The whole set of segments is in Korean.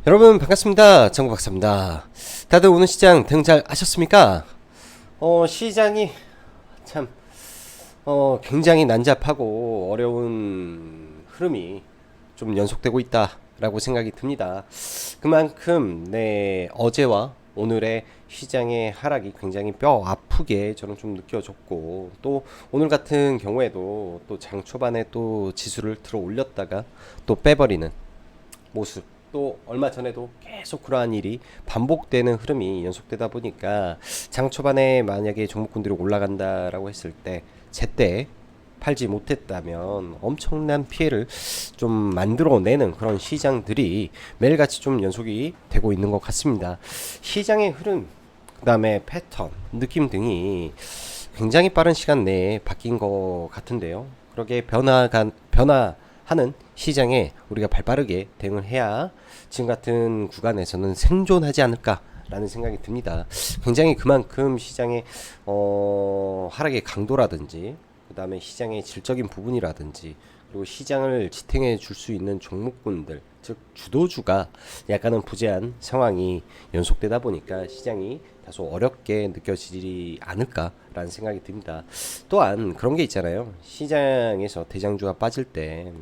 여러분 반갑습니다. 정박사입니다. 다들 오늘 시장 대응 잘 하셨습니까? 시장이 참 굉장히 난잡하고 어려운 흐름이 좀 연속되고 있다라고 생각이 듭니다. 그만큼 어제와 오늘의 시장의 하락이 굉장히 뼈 아프게 저는 좀 느껴졌고, 또 오늘 같은 경우에도 또 장 초반에 또 지수를 들어 올렸다가 또 빼버리는 모습, 또 얼마 전에도 계속 그러한 일이 반복되는 흐름이 연속되다 보니까 장 초반에 만약에 종목군들이 올라간다라고 했을 때 제때 팔지 못했다면 엄청난 피해를 좀 만들어내는 그런 시장들이 매일같이 좀 연속이 되고 있는 것 같습니다. 시장의 흐름, 그 다음에 패턴, 느낌 등이 굉장히 빠른 시간 내에 바뀐 것 같은데요. 그렇게 변화하는 시장에 우리가 발빠르게 대응을 해야 지금 같은 구간에서는 생존하지 않을까라는 생각이 듭니다. 굉장히 그만큼 시장의 하락의 강도라든지, 그 다음에 시장의 질적인 부분이라든지, 그리고 시장을 지탱해 줄 수 있는 종목군들, 즉 주도주가 약간은 부재한 상황이 연속되다 보니까 시장이 다소 어렵게 느껴지지 않을까라는 생각이 듭니다. 또한 그런 게 있잖아요. 시장에서 대장주가 빠질 때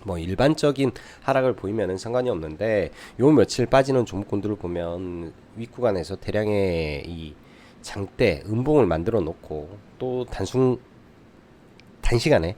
뭐 일반적인 하락을 보이면은 상관이 없는데, 요 며칠 빠지는 종목군들을 보면 윗구간에서 대량의 이 장대 음봉을 만들어 놓고 또 단시간에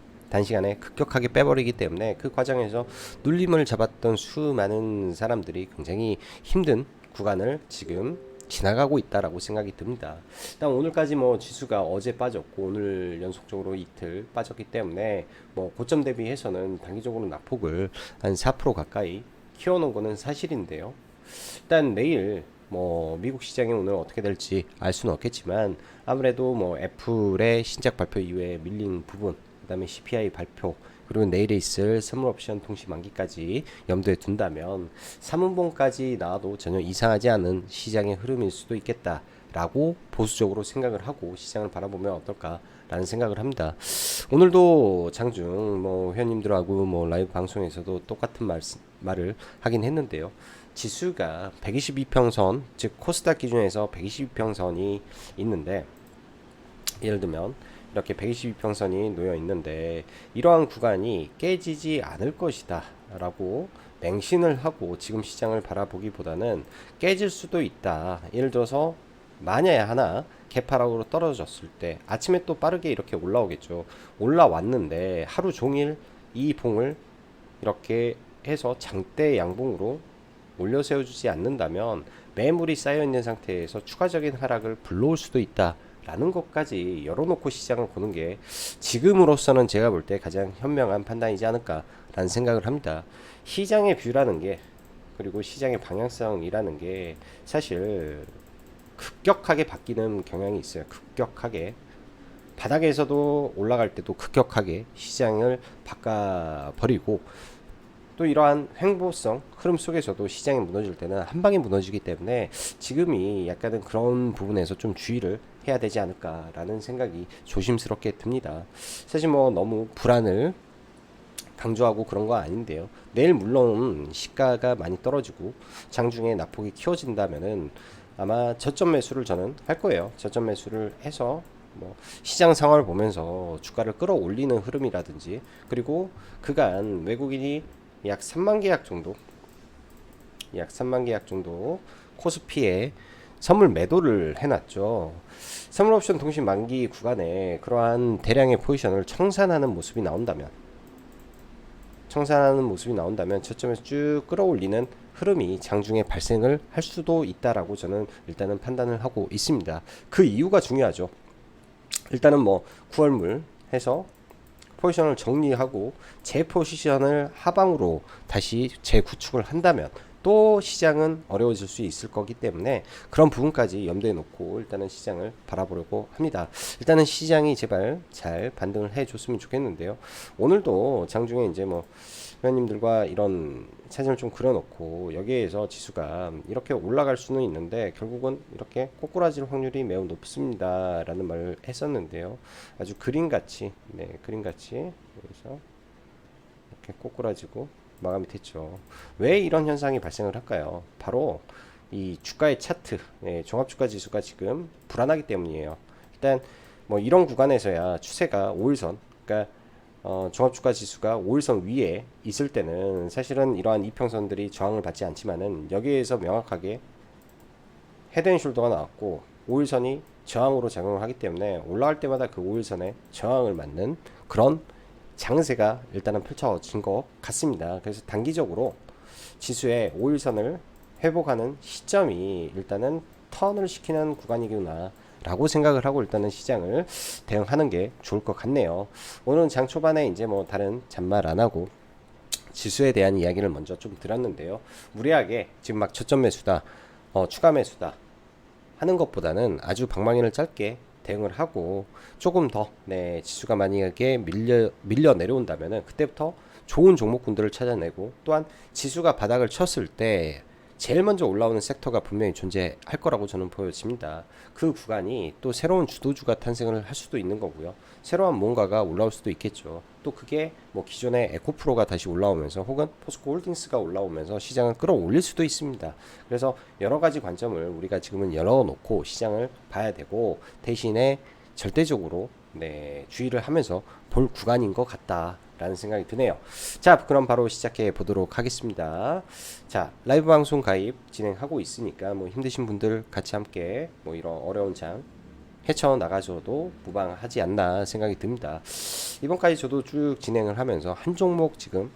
급격하게 빼버리기 때문에 그 과정에서 눌림을 잡았던 수많은 사람들이 굉장히 힘든 구간을 지금 지나가고 있다라고 생각이 듭니다. 일단 오늘까지 뭐 지수가 어제 빠졌고 오늘 연속적으로 이틀 빠졌기 때문에 뭐 고점 대비해서는 단기적으로 낙폭을 한 4% 가까이 키워놓은 거는 사실인데요. 일단 내일 뭐 미국 시장이 오늘 어떻게 될지 알 수는 없겠지만, 아무래도 뭐 애플의 신작 발표 이후에 밀린 부분, 그다음에 CPI 발표, 그리고 내일에 있을 선물 옵션 통시 만기까지 염두에 둔다면 3분봉까지 나와도 전혀 이상하지 않은 시장의 흐름일 수도 있겠다라고 보수적으로 생각을 하고 시장을 바라보면 어떨까라는 생각을 합니다. 오늘도 장중 뭐 회원님들하고 뭐 라이브 방송에서도 똑같은 말을 하긴 했는데요. 지수가 122평선, 즉 코스닥 기준에서 122평선이 있는데, 예를 들면 이렇게 122평선이 놓여 있는데 이러한 구간이 깨지지 않을 것이다 라고 맹신을 하고 지금 시장을 바라보기보다는 깨질 수도 있다. 예를 들어서 만약에 하나 개파락으로 떨어졌을 때 아침에 또 빠르게 이렇게 올라오겠죠. 올라왔는데 하루 종일 이 봉을 이렇게 해서 장대 양봉으로 올려 세워주지 않는다면 매물이 쌓여있는 상태에서 추가적인 하락을 불러올 수도 있다 라는 것까지 열어놓고 시장을 보는 게 지금으로서는 제가 볼 때 가장 현명한 판단이지 않을까 라는 생각을 합니다. 시장의 뷰라는 게, 그리고 시장의 방향성이라는 게 사실 급격하게 바뀌는 경향이 있어요. 급격하게 바닥에서도 올라갈 때도 급격하게 시장을 바꿔버리고, 또 이러한 횡보성 흐름 속에서도 시장이 무너질 때는 한 방에 무너지기 때문에 지금이 약간은 그런 부분에서 좀 주의를 해야 되지 않을까라는 생각이 조심스럽게 듭니다. 사실 뭐 너무 불안을 강조하고 그런 거 아닌데요. 내일 물론 시가가 많이 떨어지고 장중에 낙폭이 키워진다면은 아마 저점 매수를 저는 할 거예요. 저점 매수를 해서 뭐 시장 상황을 보면서 주가를 끌어올리는 흐름이라든지, 그리고 그간 외국인이 약 3만 계약 정도, 코스피에 선물 매도를 해놨죠. 선물 옵션 통신 만기 구간에 그러한 대량의 포지션을 청산하는 모습이 나온다면 저점에서 쭉 끌어올리는 흐름이 장중에 발생을 할 수도 있다라고 저는 일단은 판단을 하고 있습니다. 그 이유가 중요하죠. 일단은 뭐 9월물 해서 포지션을 정리하고 재 포지션을 하방으로 다시 재구축을 한다면 또 시장은 어려워질 수 있을 거기 때문에 그런 부분까지 염두에 놓고 일단은 시장을 바라보려고 합니다. 일단은 시장이 제발 잘 반등을 해줬으면 좋겠는데요. 오늘도 장중에 이제 뭐 회원님들과 이런 사진을 좀 그려놓고 여기에서 지수가 이렇게 올라갈 수는 있는데 결국은 이렇게 꼬꾸라질 확률이 매우 높습니다 라는 말을 했었는데요. 아주 그림같이, 그림같이 여기서 이렇게 꼬꾸라지고 마감이 됐죠. 왜 이런 현상이 발생을 할까요? 바로 이 주가의 차트, 종합주가 지수가 지금 불안하기 때문이에요. 일단 뭐 이런 구간에서야 추세가 5일선, 그러니까 종합주가 지수가 5일선 위에 있을 때는 사실은 이러한 이평선들이 저항을 받지 않지만은 여기에서 명확하게 헤드앤숄더가 나왔고 5일선이 저항으로 작용을 하기 때문에 올라갈 때마다 그 5일선에 저항을 맞는 그런 장세가 일단은 펼쳐진 것 같습니다. 그래서 단기적으로 지수의 5일선을 회복하는 시점이 일단은 턴을 시키는 구간이구나 라고 생각을 하고 일단은 시장을 대응하는 게 좋을 것 같네요. 오늘은 장 초반에 이제 뭐 다른 잔말 안 하고 지수에 대한 이야기를 먼저 좀 드렸는데요. 무리하게 지금 막 저점 매수다, 추가 매수다 하는 것보다는 아주 방망이를 짧게 대응을 하고 조금 더 지수가 만약에 밀려 내려온다면은 그때부터 좋은 종목군들을 찾아내고 또한 지수가 바닥을 쳤을 때 제일 먼저 올라오는 섹터가 분명히 존재할 거라고 저는 보여집니다. 그 구간이 또 새로운 주도주가 탄생을 할 수도 있는 거고요. 새로운 뭔가가 올라올 수도 있겠죠. 또 그게 뭐 기존의 에코프로가 다시 올라오면서 혹은 포스코 홀딩스가 올라오면서 시장을 끌어올릴 수도 있습니다. 그래서 여러 가지 관점을 우리가 지금은 열어놓고 시장을 봐야 되고 대신에 절대적으로 주의를 하면서 볼 구간인 것 같다라는 생각이 드네요. 자, 그럼 바로 시작해 보도록 하겠습니다. 자, 라이브 방송 가입 진행하고 있으니까 뭐 힘드신 분들 같이 함께 뭐 이런 어려운 장 헤쳐나가줘도 무방하지 않나 생각이 듭니다. 이번까지 저도 쭉 진행을 하면서 한 종목 지금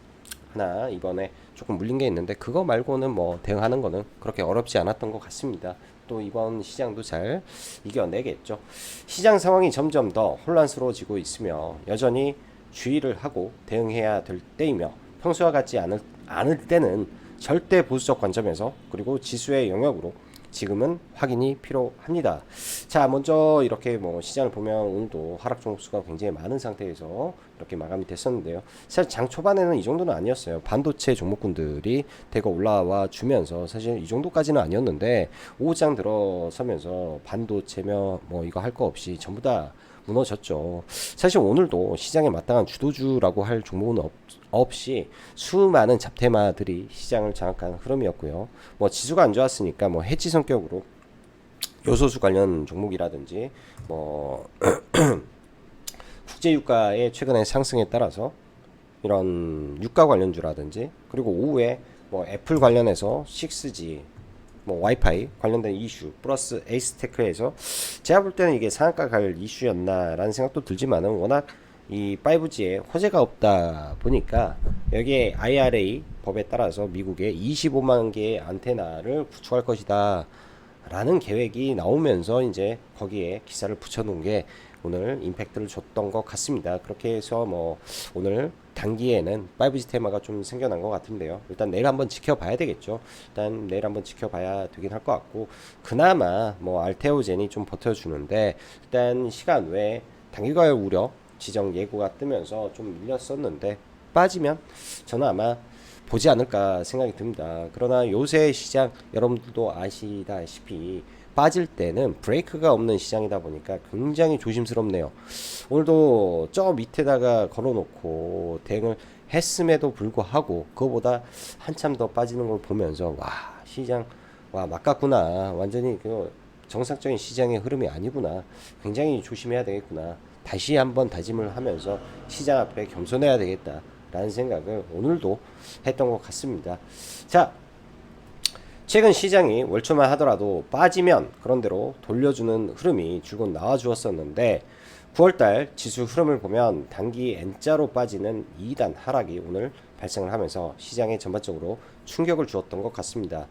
하나 이번에 조금 물린 게 있는데 그거 말고는 뭐 대응하는 거는 그렇게 어렵지 않았던 것 같습니다. 또 이번 시장도 잘 이겨내겠죠. 시장 상황이 점점 더 혼란스러워지고 있으며 여전히 주의를 하고 대응해야 될 때이며 평소와 같지 않을 때는 절대 보수적 관점에서 그리고 지수의 영역으로 지금은 확인이 필요합니다. 자, 먼저 이렇게 뭐 시장을 보면 오늘도 하락 종목수가 굉장히 많은 상태에서 이렇게 마감이 됐었는데요. 사실 장 초반에는 이 정도는 아니었어요. 반도체 종목군들이 대거 올라와 주면서 사실 이 정도까지는 아니었는데 오후장 들어서면서 반도체며 뭐 이거 할 거 없이 전부 다 무너졌죠. 사실 오늘도 시장에 마땅한 주도주라고 할 종목은 없이 수많은 잡테마들이 시장을 장악한 흐름이었고요. 뭐 지수가 안 좋았으니까 뭐 해지 성격으로 요소수 관련 종목이라든지 뭐 국제 유가의 최근의 상승에 따라서 이런 유가 관련주라든지 그리고 오후에 뭐 애플 관련해서 6G 뭐 와이파이 관련된 이슈 플러스 에이스테크에서 제가 볼 때는 이게 상한가 갈 이슈였나라는 생각도 들지만은 워낙 이 5G에 호재가 없다 보니까 여기에 IRA 법에 따라서 미국에 25만 개의 안테나를 구축할 것이다 라는 계획이 나오면서 이제 거기에 기사를 붙여놓은 게 오늘 임팩트를 줬던 것 같습니다. 그렇게 해서 뭐 오늘 단기에는 5G 테마가 좀 생겨난 것 같은데요. 일단 내일 한번 지켜봐야 되겠죠. 일단 내일 한번 지켜봐야 되긴 할 것 같고 그나마 뭐 알테오젠이 좀 버텨주는데 일단 시간 외에 단기과열 우려 지정 예고가 뜨면서 좀 밀렸었는데 빠지면 저는 아마 보지 않을까 생각이 듭니다. 그러나 요새 시장 여러분들도 아시다시피 빠질 때는 브레이크가 없는 시장이다 보니까 굉장히 조심스럽네요. 오늘도 저 밑에다가 걸어놓고 대응을 했음에도 불구하고 그거보다 한참 더 빠지는 걸 보면서 와 시장 와 막갔구나 완전히 그 정상적인 시장의 흐름이 아니구나 굉장히 조심해야 되겠구나 다시 한번 다짐을 하면서 시장 앞에 겸손해야 되겠다 라는 생각을 오늘도 했던 것 같습니다. 자, 최근 시장이 월초만 하더라도 빠지면 그런대로 돌려주는 흐름이 줄곧 나와 주었었는데 9월달 지수 흐름을 보면 단기 N자로 빠지는 2단 하락이 오늘 발생을 하면서 시장에 전반적으로 충격을 주었던 것 같습니다.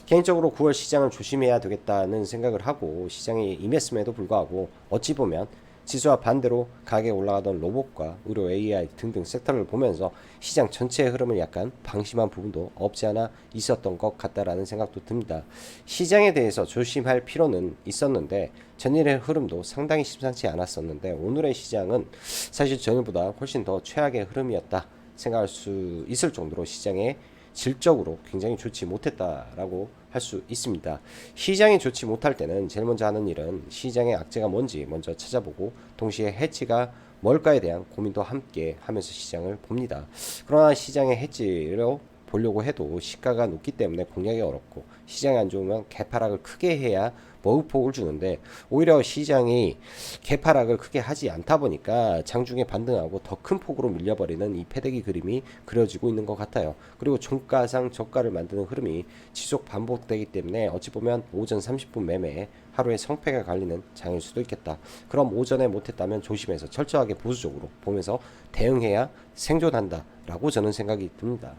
개인적으로 9월 시장을 조심해야 되겠다는 생각을 하고 시장에 임했음에도 불구하고 어찌 보면 지수와 반대로 가격이 올라가던 로봇과 의료 AI 등등 섹터를 보면서 시장 전체의 흐름을 약간 방심한 부분도 없지 않아 있었던 것 같다라는 생각도 듭니다. 시장에 대해서 조심할 필요는 있었는데 전일의 흐름도 상당히 심상치 않았었는데 오늘의 시장은 사실 전일보다 훨씬 더 최악의 흐름이었다 생각할 수 있을 정도로 시장의 질적으로 굉장히 좋지 못했다라고 할 수 있습니다. 시장이 좋지 못할 때는 제일 먼저 하는 일은 시장의 악재가 뭔지 먼저 찾아보고 동시에 해치가 뭘까에 대한 고민도 함께 하면서 시장을 봅니다. 그러나 시장의 해지로 보려고 해도 시가가 높기 때문에 공략이 어렵고 시장이 안 좋으면 개파락을 크게 해야 먹을폭을 주는데 오히려 시장이 개파락을 크게 하지 않다 보니까 장중에 반등하고 더 큰 폭으로 밀려버리는 이 패대기 그림이 그려지고 있는 것 같아요. 그리고 종가상 저가를 만드는 흐름이 지속 반복되기 때문에 어찌 보면 오전 30분 매매 하루에 성패가 갈리는 장일 수도 있겠다. 그럼 오전에 못했다면 조심해서 철저하게 보수적으로 보면서 대응해야 생존한다 라고 저는 생각이 듭니다.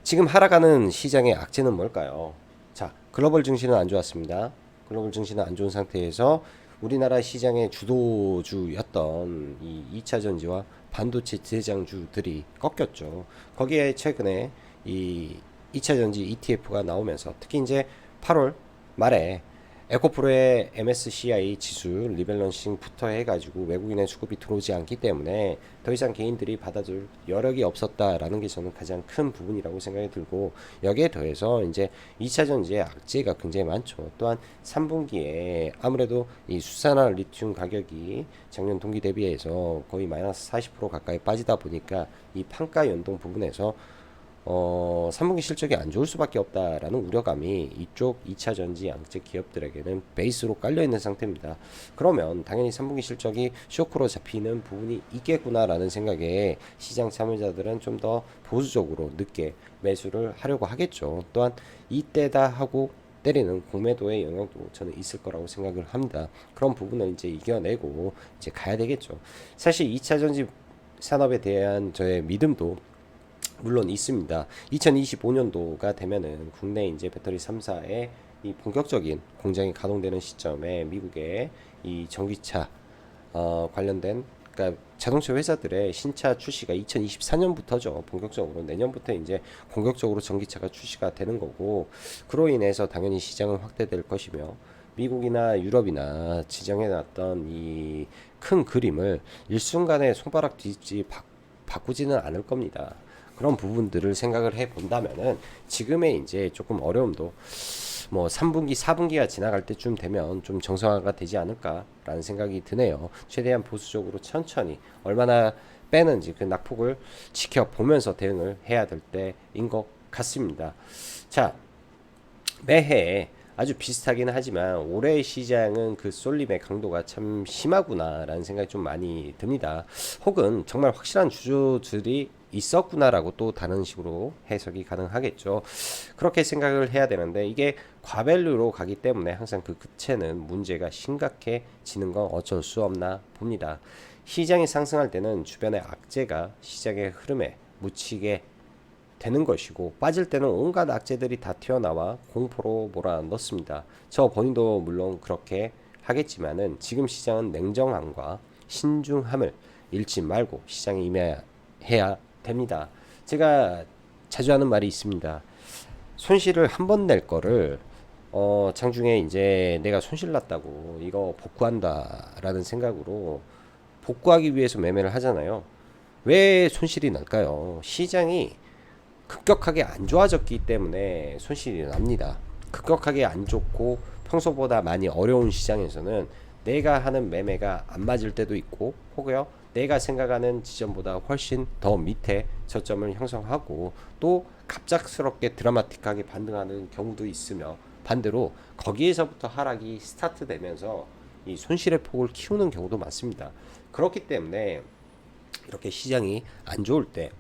지금 하락하는 시장의 악재는 뭘까요? 자, 글로벌 증시는 안 좋았습니다. 글로벌 증시는 안 좋은 상태에서 우리나라 시장의 주도주였던 이 2차 전지와 반도체 대장주들이 꺾였죠. 거기에 최근에 이 2차 전지 ETF가 나오면서 특히 이제 8월 말에 에코프로의 MSCI 지수 리밸런싱부터 해가지고 외국인의 수급이 들어오지 않기 때문에 더 이상 개인들이 받아줄 여력이 없었다라는 게 저는 가장 큰 부분이라고 생각이 들고 여기에 더해서 이제 2차 전지의 악재가 굉장히 많죠. 또한 3분기에 아무래도 이 수산화 리튬 가격이 작년 동기 대비해서 거의 마이너스 40% 가까이 빠지다 보니까 이 판가 연동 부분에서 3분기 실적이 안 좋을 수밖에 없다라는 우려감이 이쪽 2차 전지 양적 기업들에게는 베이스로 깔려 있는 상태입니다. 그러면 당연히 3분기 실적이 쇼크로 잡히는 부분이 있겠구나라는 생각에 시장 참여자들은 좀 더 보수적으로 늦게 매수를 하려고 하겠죠. 또한 이때다 하고 때리는 공매도의 영향도 저는 있을 거라고 생각을 합니다. 그런 부분을 이제 이겨내고 이제 가야 되겠죠. 사실 2차 전지 산업에 대한 저의 믿음도 물론 있습니다. 2025년도가 되면은 국내 이제 배터리 3사의 이 본격적인 공장이 가동되는 시점에 미국의 이 전기차 관련된 그러니까 자동차 회사들의 신차 출시가 2024년부터죠. 본격적으로 내년부터 이제 공격적으로 전기차가 출시가 되는 거고 그로 인해서 당연히 시장은 확대될 것이며 미국이나 유럽이나 지정해놨던 이 큰 그림을 일순간에 손가락 뒤집지 바꾸지는 않을 겁니다. 그런 부분들을 생각을 해 본다면은 지금의 이제 조금 어려움도 뭐 3분기, 4분기가 지나갈 때쯤 되면 좀 정상화가 되지 않을까라는 생각이 드네요. 최대한 보수적으로 천천히 얼마나 빼는지 그 낙폭을 지켜보면서 대응을 해야 될 때인 것 같습니다. 자, 매해 아주 비슷하긴 하지만 올해의 시장은 그 쏠림의 강도가 참 심하구나라는 생각이 좀 많이 듭니다. 혹은 정말 확실한 주주들이 있었구나라고 또 다른 식으로 해석이 가능하겠죠. 그렇게 생각을 해야 되는데 이게 과밸류로 가기 때문에 항상 그 끝에는 문제가 심각해지는 건 어쩔 수 없나 봅니다. 시장이 상승할 때는 주변의 악재가 시장의 흐름에 묻히게 되는 것이고 빠질 때는 온갖 악재들이 다 튀어나와 공포로 몰아넣습니다. 저 본인도 물론 그렇게 하겠지만은 지금 시장은 냉정함과 신중함을 잃지 말고 시장에 임해야 됩니다. 제가 자주 하는 말이 있습니다. 손실을 한 번 낼 거를 장중에 이제 내가 손실 났다고 이거 복구한다라는 생각으로 복구하기 위해서 매매를 하잖아요. 왜 손실이 날까요? 시장이 급격하게 안 좋아졌기 때문에 손실이 납니다. 급격하게 안 좋고 평소보다 많이 어려운 시장에서는 내가 하는 매매가 안 맞을 때도 있고 혹여 내가 생각하는 지점보다 훨씬 더 밑에 저점을 형성하고 또 갑작스럽게 드라마틱하게 반등하는 경우도 있으며 반대로 거기에서부터 하락이 스타트 되면서 이 손실의 폭을 키우는 경우도 많습니다. 그렇기 때문에 이렇게 시장이 안 좋을 때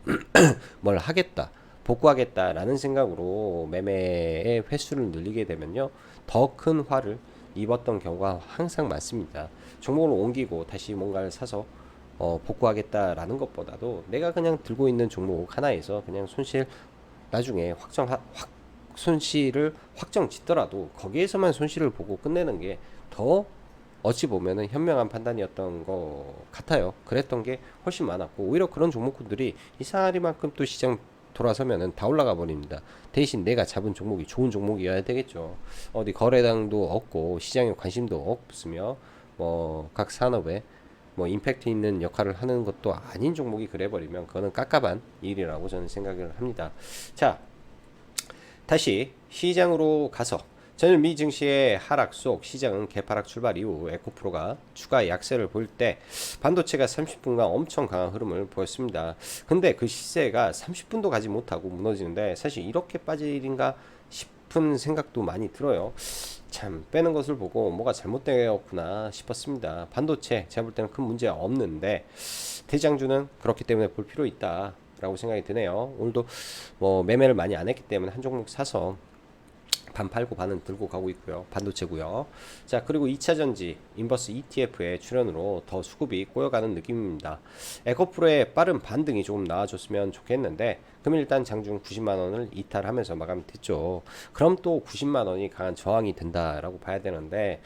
뭘 하겠다 복구하겠다라는 생각으로 매매의 횟수를 늘리게 되면요 더 큰 화를 입었던 경우가 항상 많습니다. 종목을 옮기고 다시 뭔가를 사서 복구하겠다라는 것보다도 내가 그냥 들고 있는 종목 하나에서 그냥 손실 나중에 손실을 확정 짓더라도 거기에서만 손실을 보고 끝내는 게 더 어찌 보면은 현명한 판단이었던 것 같아요. 그랬던 게 훨씬 많았고 오히려 그런 종목군들이 이상하리만큼 또 시장 돌아서면은 다 올라가 버립니다. 대신 내가 잡은 종목이 좋은 종목이어야 되겠죠. 어디 거래량도 없고 시장에 관심도 없으며 뭐 각 산업에 뭐 임팩트 있는 역할을 하는 것도 아닌 종목이 그래 버리면 그거는 깝깝한 일이라고 저는 생각을 합니다. 자, 다시 시장으로 가서 전일 미 증시의 하락 속 시장은 개파락 출발 이후 에코프로가 추가 약세를 보일 때 반도체가 30분간 엄청 강한 흐름을 보였습니다. 근데 그 시세가 30분도 가지 못하고 무너지는데 사실 이렇게 빠질 일인가 싶은 생각도 많이 들어요. 참 빼는 것을 보고 뭐가 잘못되었구나 싶었습니다. 반도체 제가 볼 때는 큰 문제 없는데 대장주는 그렇기 때문에 볼 필요 있다 라고 생각이 드네요. 오늘도 뭐 매매를 많이 안 했기 때문에 한 종목 사서 반 팔고 반은 들고 가고 있고요. 반도체고요. 자, 그리고 2차전지 인버스 ETF의 출현으로 더 수급이 꼬여가는 느낌입니다. 에코프로의 빠른 반등이 조금 나와줬으면 좋겠는데 그럼 일단 장중 90만 원을 이탈하면서 마감됐죠. 그럼 또 90만 원이 강한 저항이 된다라고 봐야 되는데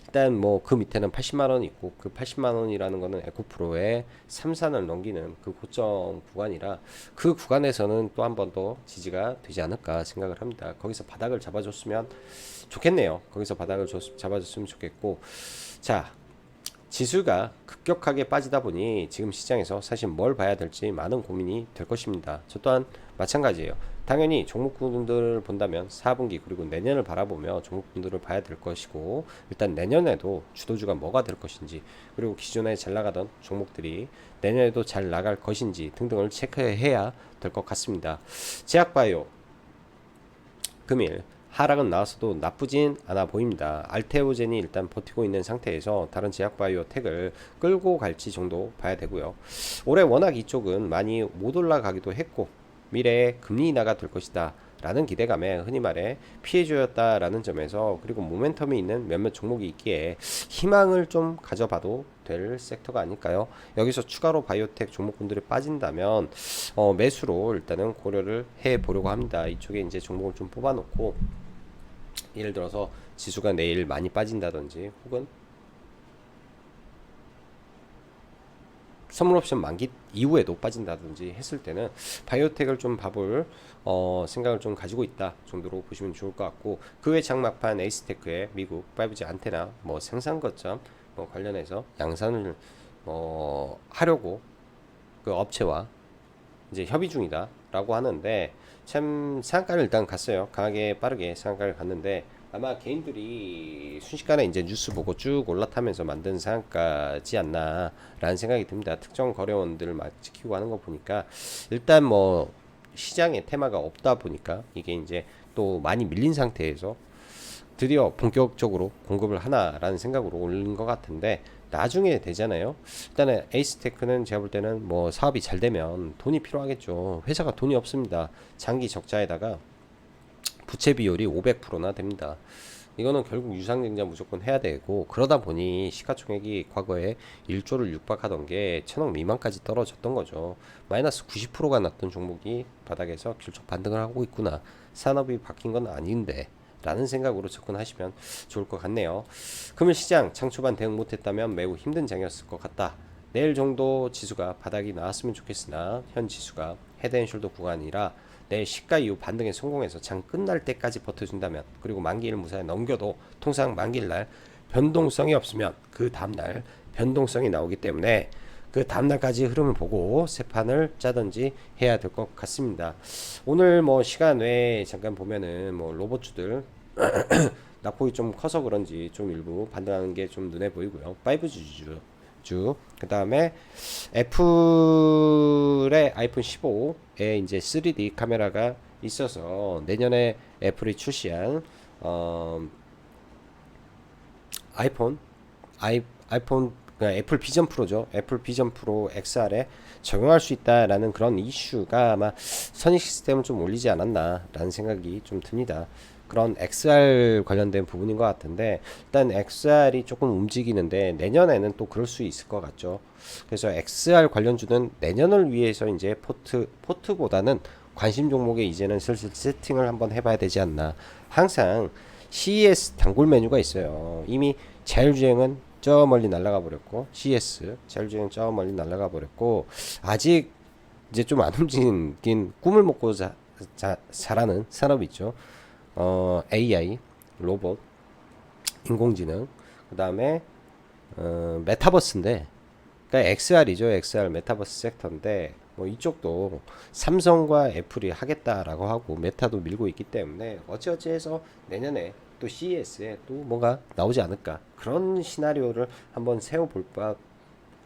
일단 뭐 그 밑에는 80만 원 있고 그 80만 원이라는 거는 에코프로의 3산을 넘기는 그 고점 구간이라 그 구간에서는 또 한 번 더 지지가 되지 않을까 생각을 합니다. 거기서 바닥을 잡아줬으면 좋겠네요. 거기서 바닥을 잡아줬으면 좋겠고 자 지수가 급격하게 빠지다 보니 지금 시장에서 사실 뭘 봐야 될지 많은 고민이 될 것입니다. 저 또한 마찬가지예요. 당연히 종목군들을 본다면 4분기 그리고 내년을 바라보며 종목군들을 봐야 될 것이고 일단 내년에도 주도주가 뭐가 될 것인지 그리고 기존에 잘 나가던 종목들이 내년에도 잘 나갈 것인지 등등을 체크해야 될 것 같습니다. 제약바이오 금일 하락은 나왔어도 나쁘진 않아 보입니다. 알테오젠이 일단 버티고 있는 상태에서 다른 제약바이오 텍을 끌고 갈지 정도 봐야 되고요. 올해 워낙 이쪽은 많이 못 올라가기도 했고 미래에 금리 인하가 될 것이다 라는 기대감에 흔히 말해 피해주였다라는 점에서 그리고 모멘텀이 있는 몇몇 종목이 있기에 희망을 좀 가져봐도 될 섹터가 아닐까요? 여기서 추가로 바이오텍 종목군들이 빠진다면 매수로 일단은 고려를 해 보려고 합니다. 이쪽에 이제 종목을 좀 뽑아놓고 예를 들어서 지수가 내일 많이 빠진다든지 혹은 선물옵션 만기 이후에도 빠진다든지 했을 때는 바이오텍을 좀 봐볼 생각을 좀 가지고 있다 정도로 보시면 좋을 것 같고 그 외 장막판 에이스테크의 미국 5G 안테나 뭐 생산 거점 뭐 관련해서 양산을 하려고 그 업체와 이제 협의 중이다라고 하는데 참 상한가를 일단 갔어요. 강하게 빠르게 상한가를 갔는데 아마 개인들이 순식간에 이제 뉴스 보고 쭉 올라타면서 만든 상한가지 않나라는 생각이 듭니다. 특정 거래원들을 막 지키고 하는 거 보니까 일단 뭐 시장에 테마가 없다 보니까 이게 이제 또 많이 밀린 상태에서 드디어 본격적으로 공급을 하나라는 생각으로 올린 것 같은데 나중에 되잖아요. 일단은 에이스테크는 제가 볼 때는 뭐 사업이 잘 되면 돈이 필요하겠죠. 회사가 돈이 없습니다. 장기 적자에다가 부채 비율이 500%나 됩니다. 이거는 결국 유상증자 무조건 해야 되고 그러다 보니 시가총액이 과거에 1조를 육박하던 게 1000억 미만까지 떨어졌던 거죠. 마이너스 90%가 났던 종목이 바닥에서 길쭉 반등을 하고 있구나. 산업이 바뀐 건 아닌데 라는 생각으로 접근하시면 좋을 것 같네요. 금일 시장 장초반 대응 못했다면 매우 힘든 장이었을 것 같다. 내일 정도 지수가 바닥이 나왔으면 좋겠으나 현 지수가 헤드앤숄더 구간이라 내일 시가 이후 반등에 성공해서 장 끝날 때까지 버텨준다면 그리고 만기일 무사히 넘겨도 통상 만기일날 변동성이 없으면 그 다음날 변동성이 나오기 때문에 그 다음날까지 흐름을 보고 새 판을 짜든지 해야 될 것 같습니다. 오늘 뭐 시간 외에 잠깐 보면은 뭐 로봇주들 낙폭이 좀 커서 그런지 좀 일부 반등하는 게 좀 눈에 보이고요. 5G 그 다음에 애플의 아이폰 15에 이제 3D 카메라가 있어서 내년에 애플이 출시한 아이폰 그러니까 애플 비전 프로죠. 애플 비전 프로 XR에 적용할 수 있다라는 그런 이슈가 아마 선익 시스템을 좀 올리지 않았나라는 생각이 좀 듭니다. 그런 XR 관련된 부분인 것 같은데 일단 XR이 조금 움직이는데 내년에는 또 그럴 수 있을 것 같죠. 그래서 XR 관련주는 내년을 위해서 이제 포트보다는 관심 종목에 이제는 슬슬 세팅을 한번 해봐야 되지 않나. 항상 CES 단골 메뉴가 있어요. 이미 자율주행은 저 멀리 날아가 버렸고 CS 자율주행 저 멀리 날아가 버렸고 아직 이제 좀 안 움직인 꿈을 먹고 자라는 산업이 있죠. AI, 로봇, 인공지능, 그 다음에 메타버스인데, 그러니까 XR이죠. XR 메타버스 섹터인데, 뭐 이쪽도 삼성과 애플이 하겠다라고 하고 메타도 밀고 있기 때문에 어찌어찌해서 내년에 또 CES에 또 뭐가 나오지 않을까, 그런 시나리오를 한번 세워볼 법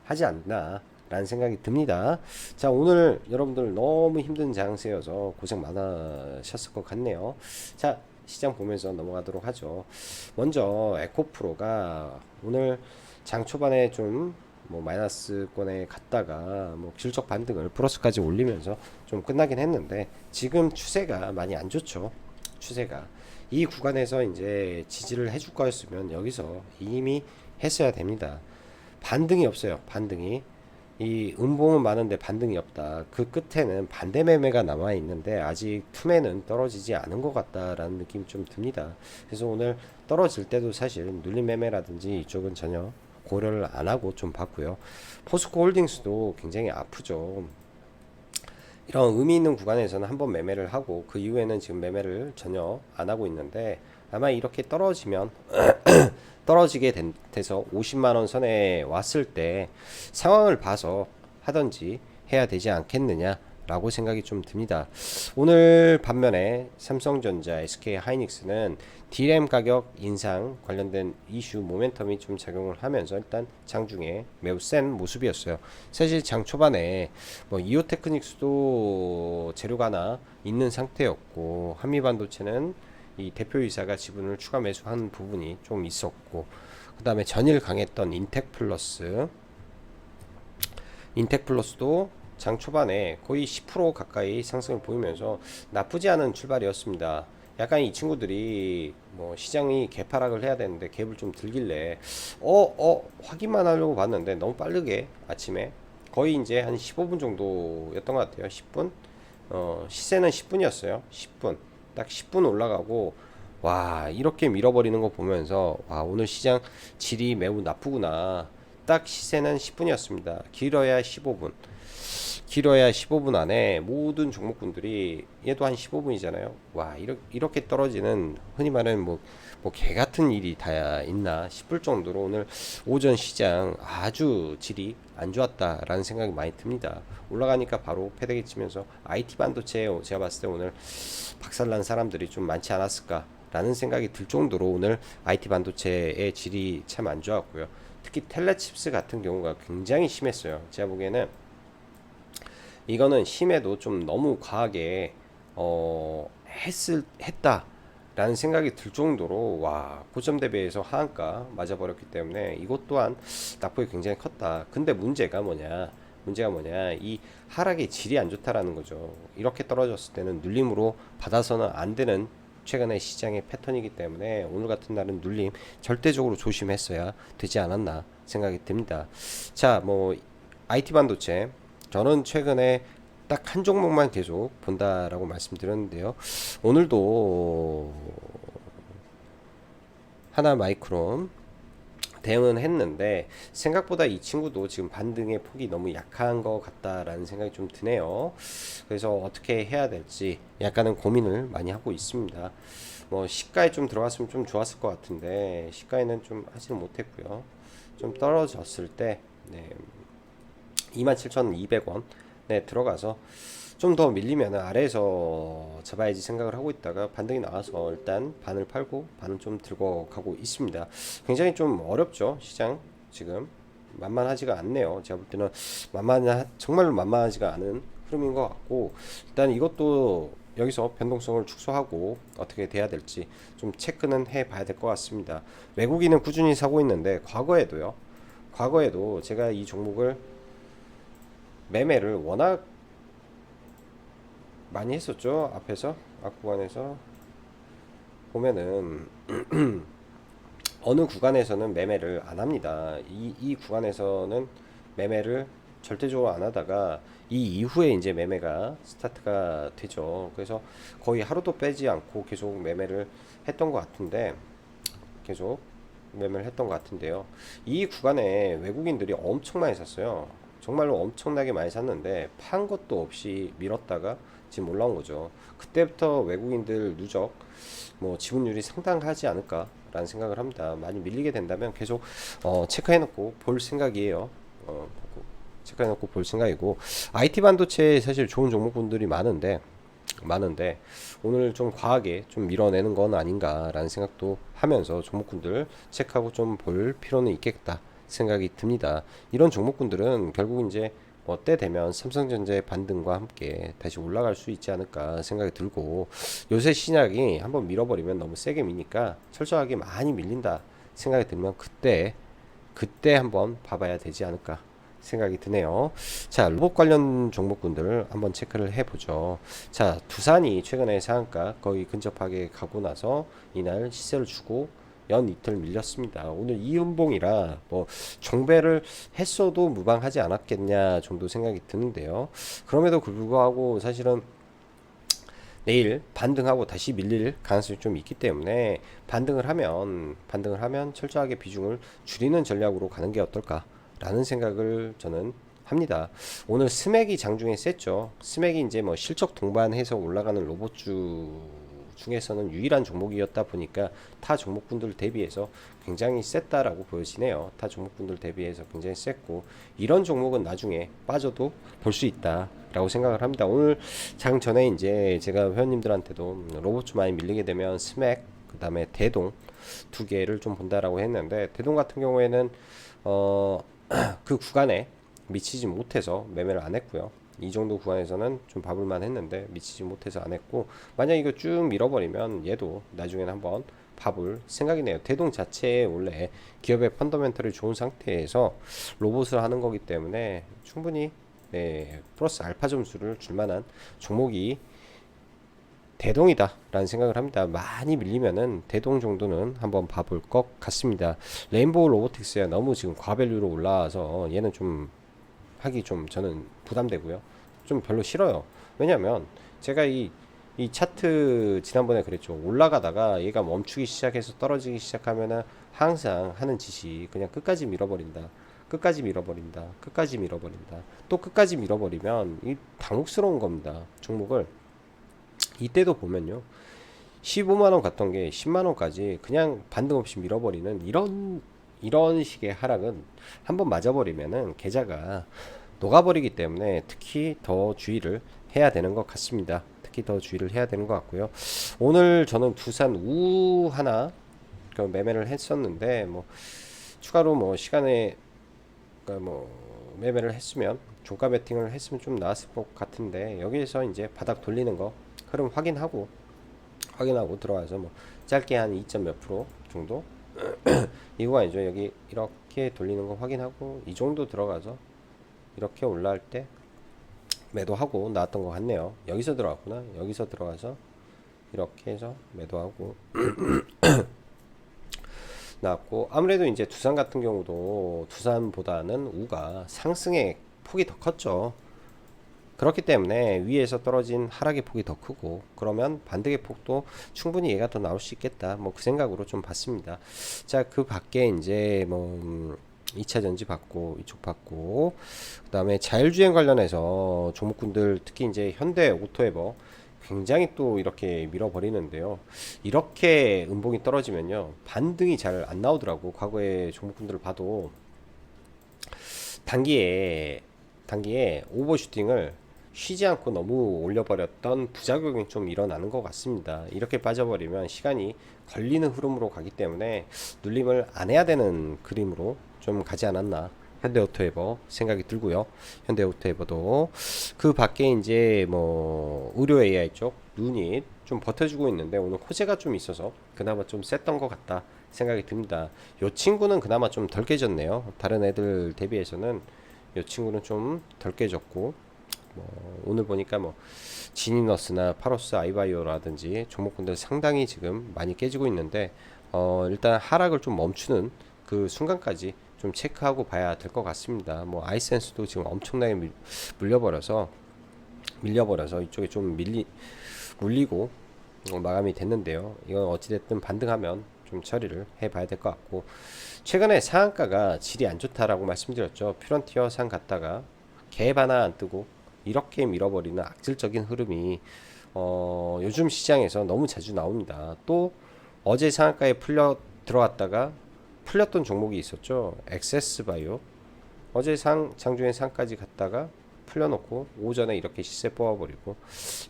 하지 않나 라는 생각이 듭니다. 자, 오늘 여러분들 너무 힘든 장세여서 고생 많으셨을 것 같네요. 자, 시장 보면서 넘어가도록 하죠. 먼저 에코프로가 오늘 장 초반에 좀 뭐 마이너스권에 갔다가 뭐 실적 반등을 플러스까지 올리면서 좀 끝나긴 했는데, 지금 추세가 많이 안 좋죠. 추세가 이 구간에서 이제 지지를 해줄 거였으면 여기서 이미 했어야 됩니다. 반등이 없어요. 반등이, 이 음봉은 많은데 반등이 없다. 그 끝에는 반대 매매가 남아 있는데 아직 투매는 떨어지지 않은 것 같다라는 느낌이 좀 듭니다. 그래서 오늘 떨어질 때도 사실 눌림 매매라든지 이쪽은 전혀 고려를 안 하고 좀 봤고요. 포스코 홀딩스도 굉장히 아프죠. 이런 의미 있는 구간에서는 한번 매매를 하고 그 이후에는 지금 매매를 전혀 안 하고 있는데, 아마 이렇게 떨어지면 떨어지게 돼서 50만원 선에 왔을 때 상황을 봐서 하든지 해야 되지 않겠느냐 라고 생각이 좀 듭니다. 오늘 반면에 삼성전자, SK하이닉스는 D램 가격 인상 관련된 이슈 모멘텀이 좀 작용을 하면서 일단 장중에 매우 센 모습이었어요. 사실 장 초반에 뭐 이오테크닉스도 재료가 하나 있는 상태였고, 한미반도체는 이 대표이사가 지분을 추가 매수한 부분이 좀 있었고, 그 다음에 전일 강했던 인텍플러스도 장 초반에 거의 10% 가까이 상승을 보이면서 나쁘지 않은 출발이었습니다. 약간 이 친구들이 뭐 시장이 개파락을 해야 되는데 갭을 좀 들길래 확인만 하려고 봤는데 너무 빠르게 아침에 거의 이제 한 15분 정도였던 것 같아요. 10분? 시세는 10분이었어요. 10분. 딱 10분 올라가고, 와, 이렇게 밀어버리는 거 보면서, 와, 오늘 시장 질이 매우 나쁘구나. 딱 시세는 10분이었습니다. 길어야 15분. 길어야 15분 안에 모든 종목군들이, 얘도 한 15분이잖아요. 와, 이렇게 떨어지는, 흔히 말하는 뭐 개 같은 일이 다 있나 싶을 정도로 오늘 오전 시장 아주 질이 안 좋았다라는 생각이 많이 듭니다. 올라가니까 바로 패대기 치면서 IT 반도체에 제가 봤을 때 오늘 박살난 사람들이 좀 많지 않았을까라는 생각이 들 정도로 오늘 IT 반도체의 질이 참 안 좋았고요. 특히 텔레칩스 같은 경우가 굉장히 심했어요. 제가 보기에는 이거는 심해도 좀 너무 과하게 했다라는 생각이 들 정도로, 와, 고점 대비해서 하한가 맞아버렸기 때문에 이것 또한 낙폭이 굉장히 컸다. 근데 문제가 뭐냐, 이 하락의 질이 안 좋다라는 거죠. 이렇게 떨어졌을 때는 눌림으로 받아서는 안 되는 최근의 시장의 패턴이기 때문에 오늘 같은 날은 눌림 절대적으로 조심했어야 되지 않았나 생각이 듭니다. 자, 뭐 IT 반도체, 저는 최근에 딱 한 종목만 계속 본다라고 말씀드렸는데요. 오늘도 하나 마이크론 대응은 했는데 생각보다 이 친구도 지금 반등의 폭이 너무 약한 것 같다라는 생각이 좀 드네요. 그래서 어떻게 해야 될지 약간은 고민을 많이 하고 있습니다. 뭐 시가에 좀 들어갔으면 좀 좋았을 것 같은데 시가에는 좀 하지는 못했고요. 좀 떨어졌을 때, 네, 27,200원 네, 들어가서 좀 더 밀리면 아래에서 잡아야지 생각을 하고 있다가 반등이 나와서 일단 반을 팔고 반은 좀 들고 가고 있습니다. 굉장히 좀 어렵죠, 시장 지금 만만하지가 않네요. 제가 볼 때는 정말 만만하지가 않은 흐름인 것 같고, 일단 이것도 여기서 변동성을 축소하고 어떻게 돼야 될지 좀 체크는 해 봐야 될 것 같습니다. 외국인은 꾸준히 사고 있는데 과거에도 제가 이 종목을 매매를 워낙 많이 했었죠. 앞 구간에서 보면은 어느 구간에서는 매매를 안 합니다. 이 구간에서는 매매를 절대적으로 안 하다가 이 이후에 이제 매매가 스타트가 되죠. 그래서 거의 하루도 빼지 않고 계속 매매를 했던 것 같은데, 이 구간에 외국인들이 엄청 많이 샀어요. 정말로 엄청나게 많이 샀는데 판 것도 없이 밀었다가 지금 올라온 거죠. 그때부터 외국인들 누적 뭐 지분율이 상당하지 않을까라는 생각을 합니다. 많이 밀리게 된다면 계속 체크해놓고 볼 생각이에요. 체크해놓고 볼 생각이고, IT 반도체에 사실 좋은 종목분들이 많은데 많은데 오늘 좀 과하게 좀 밀어내는 건 아닌가라는 생각도 하면서 종목군들 체크하고 좀 볼 필요는 있겠다 생각이 듭니다. 이런 종목군들은 결국 이제 뭐 때 되면 삼성전자의 반등과 함께 다시 올라갈 수 있지 않을까 생각이 들고, 요새 시장이 한번 밀어버리면 너무 세게 미니까 철저하게 많이 밀린다 생각이 들면 그때 한번 봐봐야 되지 않을까 생각이 드네요. 자, 로봇 관련 종목군들 한번 체크를 해보죠. 자, 두산이 최근에 상한가 거의 근접하게 가고 나서 이날 시세를 주고 연 이틀 밀렸습니다. 오늘 이은봉이라 뭐 종배를 했어도 무방하지 않았겠냐 정도 생각이 드는데요. 그럼에도 불구하고 사실은 내일 반등하고 다시 밀릴 가능성이 좀 있기 때문에 반등을 하면 철저하게 비중을 줄이는 전략으로 가는 게 어떨까라는 생각을 저는 합니다. 오늘 스맥이 장중에 셌죠. 스맥이 이제 뭐 실적 동반해서 올라가는 로봇주 중에서는 유일한 종목이었다 보니까 타 종목군들 대비해서 굉장히 셌다라고 보여지네요. 타 종목군들 대비해서 굉장히 셌고, 이런 종목은 나중에 빠져도 볼 수 있다라고 생각을 합니다. 오늘 장 전에 이제 제가 회원님들한테도 로봇주 많이 밀리게 되면 스맥 그 다음에 대동 두 개를 좀 본다라고 했는데, 대동 같은 경우에는 그 구간에 미치지 못해서 매매를 안 했고요. 이 정도 구간에서는 좀 봐볼만 했는데 미치지 못해서 안 했고, 만약 이거 쭉 밀어버리면 얘도 나중에는 한번 봐볼 생각이네요. 대동 자체에 원래 기업의 펀더멘털이 좋은 상태에서 로봇을 하는 거기 때문에 충분히 플러스 알파 점수를 줄 만한 종목이 대동이다 라는 생각을 합니다. 많이 밀리면은 대동 정도는 한번 봐볼 것 같습니다. 레인보우 로보틱스야 너무 지금 과밸류로 올라와서 얘는 좀 하기 좀 저는 부담되고요. 좀 별로 싫어요. 왜냐면 제가 이 차트 지난번에 그랬죠. 올라가다가 얘가 멈추기 시작해서 떨어지기 시작하면은 항상 하는 짓이 그냥 끝까지 밀어버린다. 끝까지 밀어버린다. 끝까지 밀어버린다. 또 끝까지 밀어버리면 이 당혹스러운 겁니다. 종목을 이때도 보면요. 15만원 갔던 게 10만원까지 그냥 반등 없이 밀어버리는 이런 식의 하락은 한번 맞아버리면은 계좌가 녹아버리기 때문에 특히 더 주의를 해야 되는 것 같습니다. 특히 더 주의를 해야 되는 것 같고요. 오늘 저는 두산 우 하나 매매를 했었는데, 뭐 추가로 뭐 시간에 그러니까 뭐 매매를 했으면 종가 베팅을 했으면 좀 나았을 것 같은데, 여기에서 이제 바닥 돌리는 거 흐름 확인하고 들어와서 뭐 짧게 한 2점 몇 프로 정도 이거 아니죠. 여기 이렇게 돌리는 거 확인하고 이 정도 들어가서 이렇게 올라갈 때 매도하고 나왔던 것 같네요. 여기서 들어갔구나. 여기서 들어가서 이렇게 해서 매도하고 나왔고, 아무래도 이제 두산 같은 경우도 두산보다는 우가 상승의 폭이 더 컸죠. 그렇기 때문에 위에서 떨어진 하락의 폭이 더 크고, 그러면 반등의 폭도 충분히 얘가 더 나올 수 있겠다. 뭐 그 생각으로 좀 봤습니다. 자, 그 밖에 이제 뭐 2차 전지 받고 이쪽 받고, 그다음에 자율주행 관련해서 종목군들 특히 이제 현대 오토에버 굉장히 또 이렇게 밀어버리는데요. 이렇게 음봉이 떨어지면요 반등이 잘 안 나오더라고. 과거에 종목군들을 봐도 단기에 오버슈팅을 쉬지 않고 너무 올려버렸던 부작용이 좀 일어나는 것 같습니다. 이렇게 빠져버리면 시간이 걸리는 흐름으로 가기 때문에 눌림을 안 해야 되는 그림으로 좀 가지 않았나 현대오토에버 생각이 들고요. 현대오토에버도 그 밖에 이제 뭐 의료 AI 쪽 유닛 좀 버텨주고 있는데, 오늘 호재가 좀 있어서 그나마 좀 셌던 것 같다 생각이 듭니다. 요 친구는 그나마 좀 덜 깨졌네요. 다른 애들 대비해서는 요 친구는 좀 덜 깨졌고, 뭐 오늘 보니까 뭐 지니너스나 파로스 아이바이오라든지 종목군들 상당히 지금 많이 깨지고 있는데, 일단 하락을 좀 멈추는 그 순간까지 좀 체크하고 봐야 될 것 같습니다. 뭐 아이센스도 지금 엄청나게 밀려버려서 이쪽에 좀 물리고 마감이 됐는데요. 이건 어찌됐든 반등하면 좀 처리를 해봐야 될 것 같고, 최근에 상한가가 질이 안 좋다라고 말씀드렸죠. 퓨런티어 상 갔다가 갭 하나 안 뜨고 이렇게 밀어버리는 악질적인 흐름이 요즘 시장에서 너무 자주 나옵니다. 또 어제 상한가에 들어왔다가 풀렸던 종목이 있었죠. 엑세스 바이오. 어제 장중에 상까지 갔다가 풀려놓고 오전에 이렇게 시세 뽑아버리고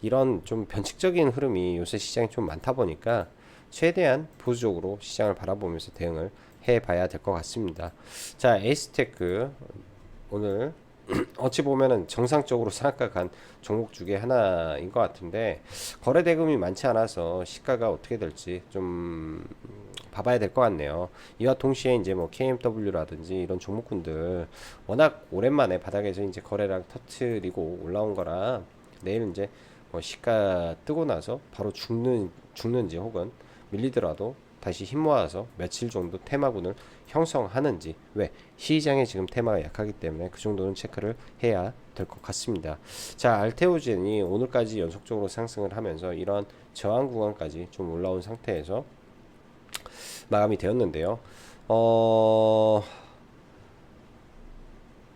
이런 좀 변칙적인 흐름이 요새 시장에 좀 많다 보니까 최대한 보수적으로 시장을 바라보면서 대응을 해봐야 될 것 같습니다. 자, 에이스테크 오늘 어찌 보면은 정상적으로 상한가 종목 중에 하나인 것 같은데 거래 대금이 많지 않아서 시가가 어떻게 될지 좀 봐봐야 될 것 같네요. 이와 동시에 이제 뭐 KMW라든지 이런 종목군들 워낙 오랜만에 바닥에서 이제 거래량 터트리고 올라온 거라 내일 이제 뭐 시가 뜨고 나서 바로 죽는지 혹은 밀리더라도 다시 힘 모아서 며칠 정도 테마군을 형성하는지, 왜 시장에 지금 테마가 약하기 때문에 그 정도는 체크를 해야 될 것 같습니다. 자, 알테오젠이 오늘까지 연속적으로 상승을 하면서 이런 저항 구간까지 좀 올라온 상태에서 마감이 되었는데요.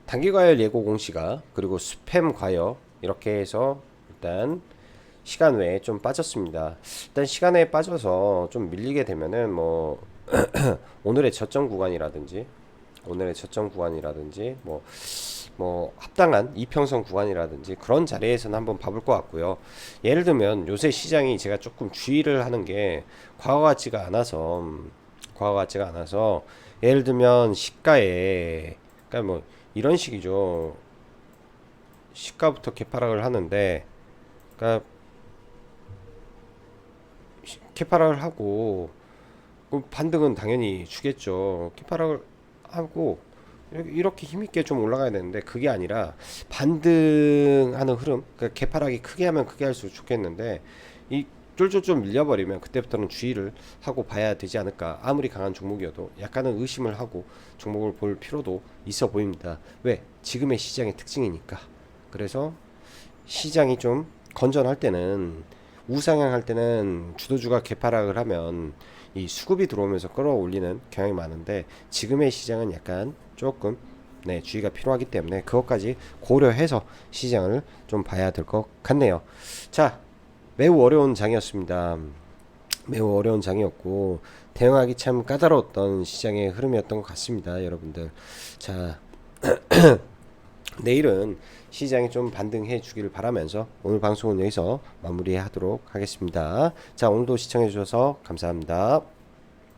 단기 과열 예고 공시가 그리고 스팸 과열 이렇게 해서 일단 시간 외에 좀 빠졌습니다. 일단 시간 외에 빠져서 좀 밀리게 되면은 뭐 오늘의 저점 구간이라든지 뭐 합당한 이평선 구간이라든지 그런 자리에서는 한번 봐볼 것 같고요. 예를 들면 요새 시장이 제가 조금 주의를 하는 게 과거 같지가 않아서 예를 들면 시가에 그러니까 뭐 이런 식이죠. 시가부터 개파락을 하는데 그러니까 개파락을 하고 반등은 당연히 주겠죠. 개파락을 하고 이렇게 힘있게 좀 올라가야 되는데 그게 아니라 반등하는 흐름, 그러니까 개파락이 크게 하면 크게 할수록 좋겠는데 이 쫄쫄 좀 밀려버리면 그때부터는 주의를 하고 봐야 되지 않을까. 아무리 강한 종목이어도 약간은 의심을 하고 종목을 볼 필요도 있어 보입니다. 왜? 지금의 시장의 특징이니까. 그래서 시장이 좀 건전할 때는 우상향 할 때는 주도주가 개파락을 하면 이 수급이 들어오면서 끌어올리는 경향이 많은데 지금의 시장은 약간 조금 주의가 필요하기 때문에 그것까지 고려해서 시장을 좀 봐야 될 것 같네요. 자, 매우 어려운 장이었습니다. 매우 어려운 장이었고 대응하기 참 까다로웠던 시장의 흐름이었던 것 같습니다, 여러분들. 자, 내일은 시장이 좀 반등해 주기를 바라면서 오늘 방송은 여기서 마무리하도록 하겠습니다. 자, 오늘도 시청해 주셔서 감사합니다.